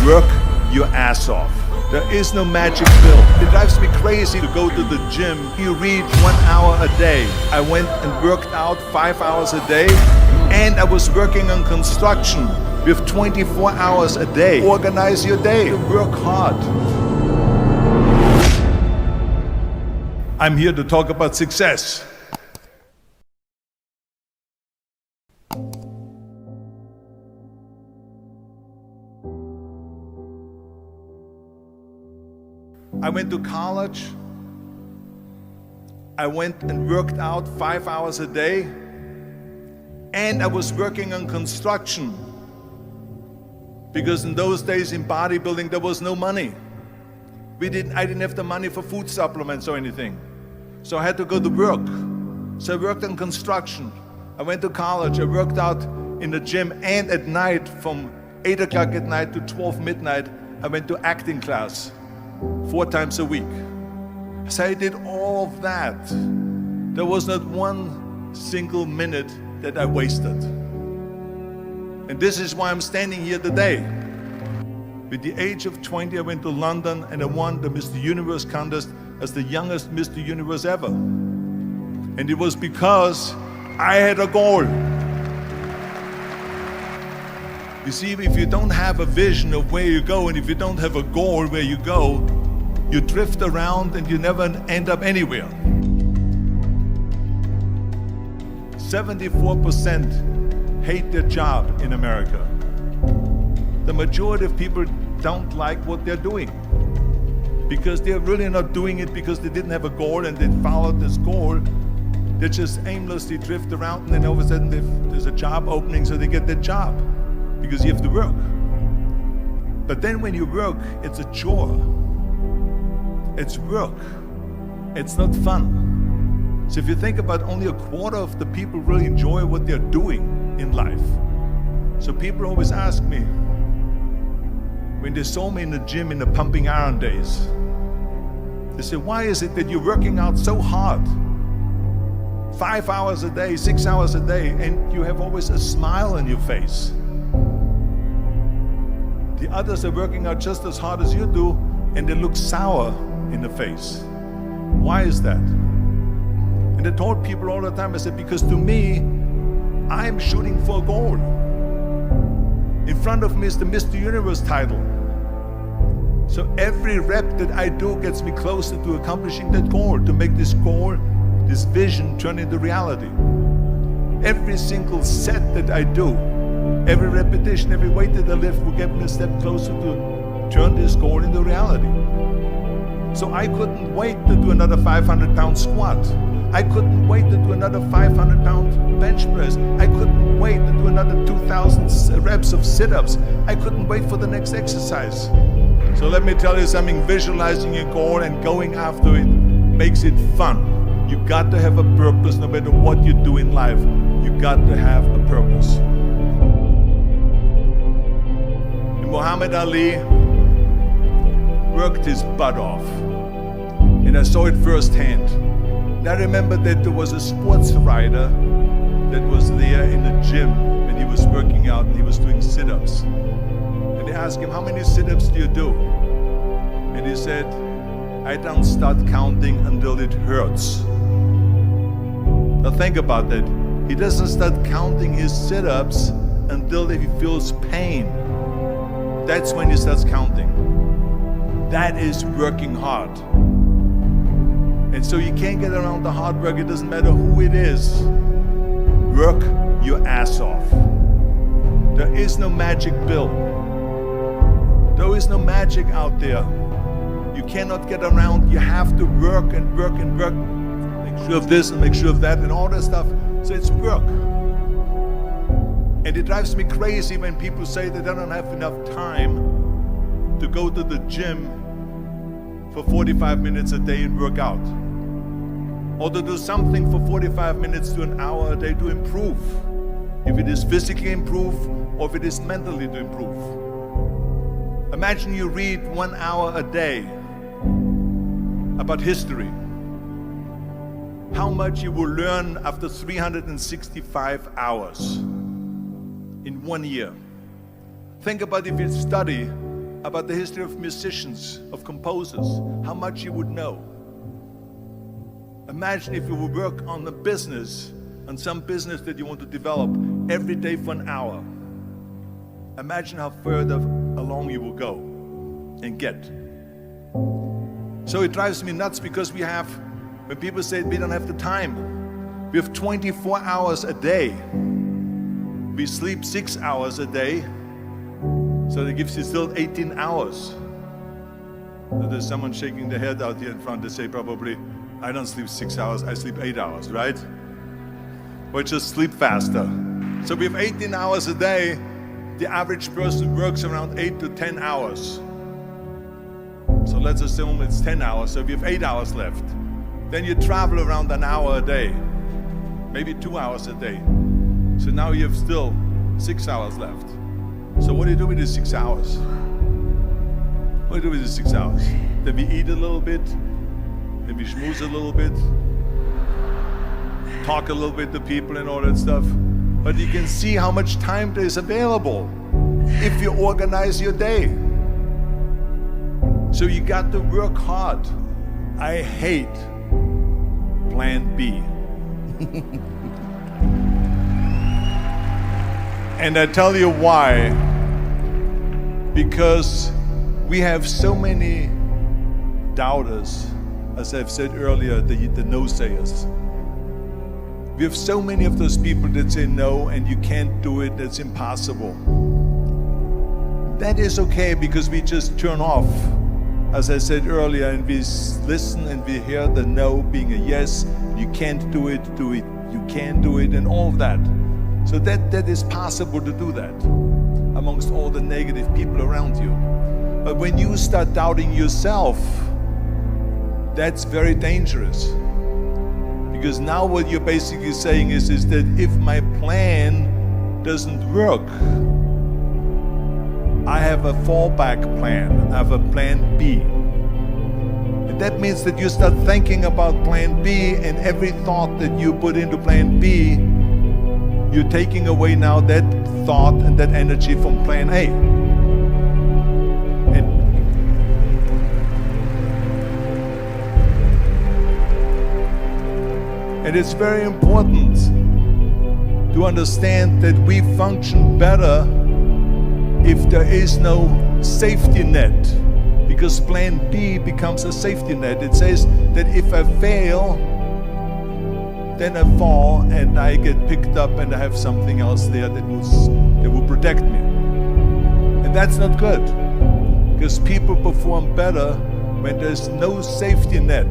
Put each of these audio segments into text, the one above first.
Work your ass off. There is no magic pill. It drives me crazy to go to the gym. You read 1 hour a day. I went and worked out 5 hours a day, and I was working on construction with 24 hours a day. Organize your day. Work hard. I'm here to talk about success. I went to college. I went and worked out 5 hours a day, and I was working on construction because in those days in bodybuilding there was no money. I didn't have the money for food supplements or anything, so I had to go to work. So I worked on construction. I went to college. I worked out in the gym, and at night from 8 o'clock at night to 12 midnight I went to acting class 4 times a week. So I did all of that. There was not one single minute that I wasted. And this is why I'm standing here today. With the age of 20, I went to London and I won the Mr. Universe contest as the youngest Mr. Universe ever. And it was because I had a goal. You see, if you don't have a vision of where you go, and if you don't have a goal where you go, you drift around and you never end up anywhere. 74% hate their job in America. The majority of people don't like what they're doing because they're really not doing it because they didn't have a goal and they followed this goal. They just aimlessly drift around, and then all of a sudden there's a job opening, so they get their job because you have to work. But then when you work, it's a chore. It's work. It's not fun. So if you think about, only a quarter of the people really enjoy what they're doing in life. So people always ask me, when they saw me in the gym in the pumping iron days, they say, why is it that you're working out so hard? 5 hours a day, 6 hours a day, and you have always a smile on your face. The others are working out just as hard as you do, and they look sour in the face. Why is that? And I told people all the time, I said, because to me, I'm shooting for a goal. In front of me is the Mr. Universe title. So every rep that I do gets me closer to accomplishing that goal, to make this goal, this vision turn into reality. Every single set that I do, every repetition, every weight that I lift will get me a step closer to turn this goal into reality. So I couldn't wait to do another 500-pound squat. I couldn't wait to do another 500-pound bench press. I couldn't wait to do another 2,000 reps of sit-ups. I couldn't wait for the next exercise. So let me tell you something, visualizing your goal and going after it makes it fun. You got to have a purpose no matter what you do in life. You got to have a purpose. And Muhammad Ali worked his butt off, and I saw it firsthand. And I remember that there was a sports writer that was there in the gym when he was working out and he was doing sit-ups. And they asked him, how many sit-ups do you do? And he said, I don't start counting until it hurts. Now think about that. He doesn't start counting his sit-ups until he feels pain. That's when he starts counting. That is working hard. And so you can't get around the hard work. It doesn't matter who it is. Work your ass off. There is no magic pill. There is no magic out there. You cannot get around. You have to work and work and work. Make sure of this and make sure of that and all that stuff. So it's work. And it drives me crazy when people say that they don't have enough time to go to the gym for 45 minutes a day and work out, or to do something for 45 minutes to an hour a day to improve, if it is physically improve or if it is mentally to improve. Imagine you read 1 hour a day about history. How much you will learn after 365 hours in 1 year. Think about if you study about the history of musicians, of composers, how much you would know. Imagine if you would work on a business, on some business that you want to develop every day for an hour. Imagine how further along you will go and get. So it drives me nuts because when people say we don't have the time, we have 24 hours a day. We sleep 6 hours a day, so that gives you still 18 hours. So there's someone shaking their head out here in front. They say probably, I don't sleep 6 hours, I sleep 8 hours, right? Or just sleep faster. So we have 18 hours a day. The average person works around 8 to 10 hours. So let's assume it's 10 hours, so we have 8 hours left. Then you travel around an hour a day, maybe 2 hours a day. So now you have still 6 hours left. So what do you do with these 6 hours? What do you do with these 6 hours? Then we eat a little bit, then we schmooze a little bit, talk a little bit to people and all that stuff. But you can see how much time there is available if you organize your day. So you got to work hard. I hate plan B. And I tell you why. Because we have so many doubters, as I've said earlier, the no-sayers. We have so many of those people that say no and you can't do it, that's impossible. That is okay because we just turn off, as I said earlier, and we listen and we hear the no being a yes. You can't do it, you can do it, and all of that. So that is possible to do that amongst all the negative people around you. But when you start doubting yourself, that's very dangerous. Because now what you're basically saying is that if my plan doesn't work, I have a fallback plan, I have a plan B. And that means that you start thinking about plan B, and every thought that you put into plan B, you're taking away now that thought and that energy from plan A. And it's very important to understand that we function better if there is no safety net, because plan B becomes a safety net. It says that if I fail, then I fall and I get picked up and I have something else there that will protect me. And that's not good, because people perform better when there's no safety net.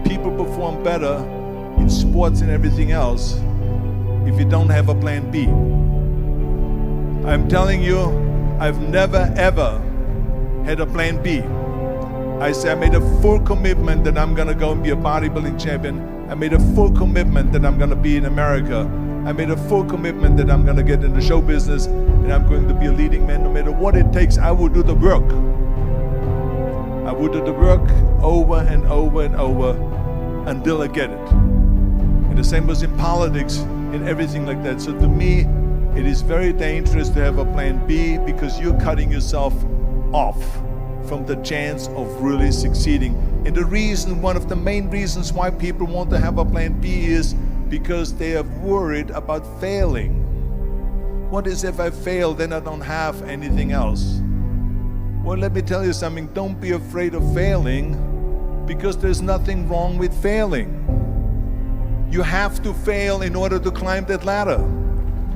People perform better in sports and everything else if you don't have a plan B. I'm telling you, I've never ever had a plan B. I made a full commitment that I'm gonna go and be a bodybuilding champion. I made a full commitment that I'm gonna be in America. I made a full commitment that I'm gonna get in the show business and I'm going to be a leading man. No matter what it takes, I will do the work. I will do the work over and over and over until I get it. And the same was in politics and everything like that. So to me, it is very dangerous to have a plan B, because you're cutting yourself off from the chance of really succeeding. And the reason, one of the main reasons why people want to have a plan B is because they are worried about failing. What is if I fail, then I don't have anything else? Well, let me tell you something, don't be afraid of failing, because there's nothing wrong with failing. You have to fail in order to climb that ladder.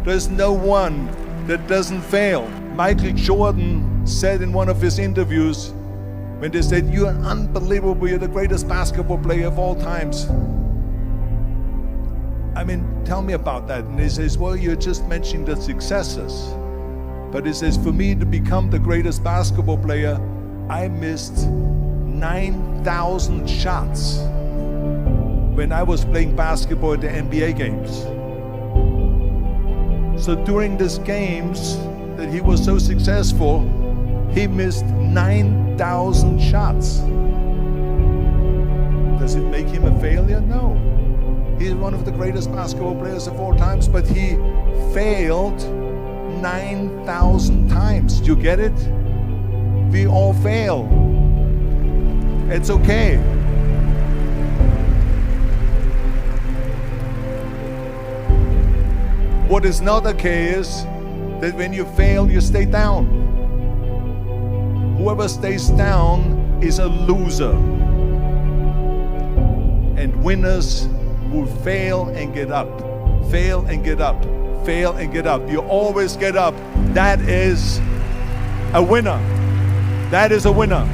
There's no one that doesn't fail. Michael Jordan said in one of his interviews, when they said, "You're unbelievable, you're the greatest basketball player of all times." I mean, tell me about that. And he says, well, you're just mentioning the successes. But he says, for me to become the greatest basketball player, I missed 9,000 shots when I was playing basketball at the NBA games. So during these games that he was so successful, he missed 9,000 shots. Does it make him a failure? No. He's one of the greatest basketball players of all times, but he failed 9,000 times. Do you get it? We all fail. It's okay. What is not okay is that when you fail, you stay down. Whoever stays down is a loser. And winners will fail and get up, fail and get up, fail and get up. You always get up. That is a winner. That is a winner.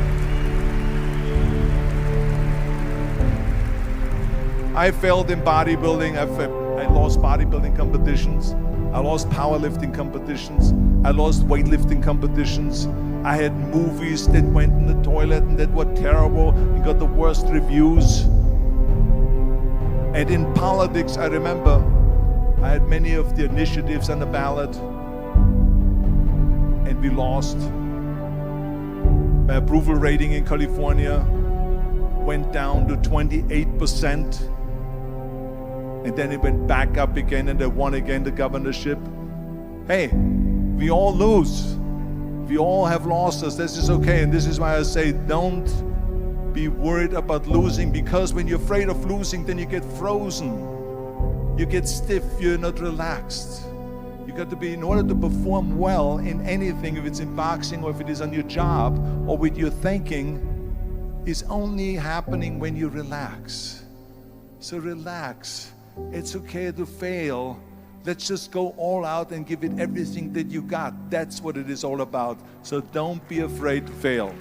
I failed in bodybuilding. I lost bodybuilding competitions. I lost powerlifting competitions. I lost weightlifting competitions. I had movies that went in the toilet and that were terrible and got the worst reviews. And in politics, I remember I had many of the initiatives on the ballot, and we lost. My approval rating in California went down to 28%. And then it went back up again, and I won again the governorship. Hey, we all lose. We all have losses. This is okay. And this is why I say don't be worried about losing, because when you're afraid of losing, then you get frozen. You get stiff. You're not relaxed. You got to be, in order to perform well in anything, if it's in boxing or if it is on your job or with your thinking, is only happening when you relax. So relax. It's okay to fail. Let's just go all out and give it everything that you got. That's what it is all about. So don't be afraid to fail.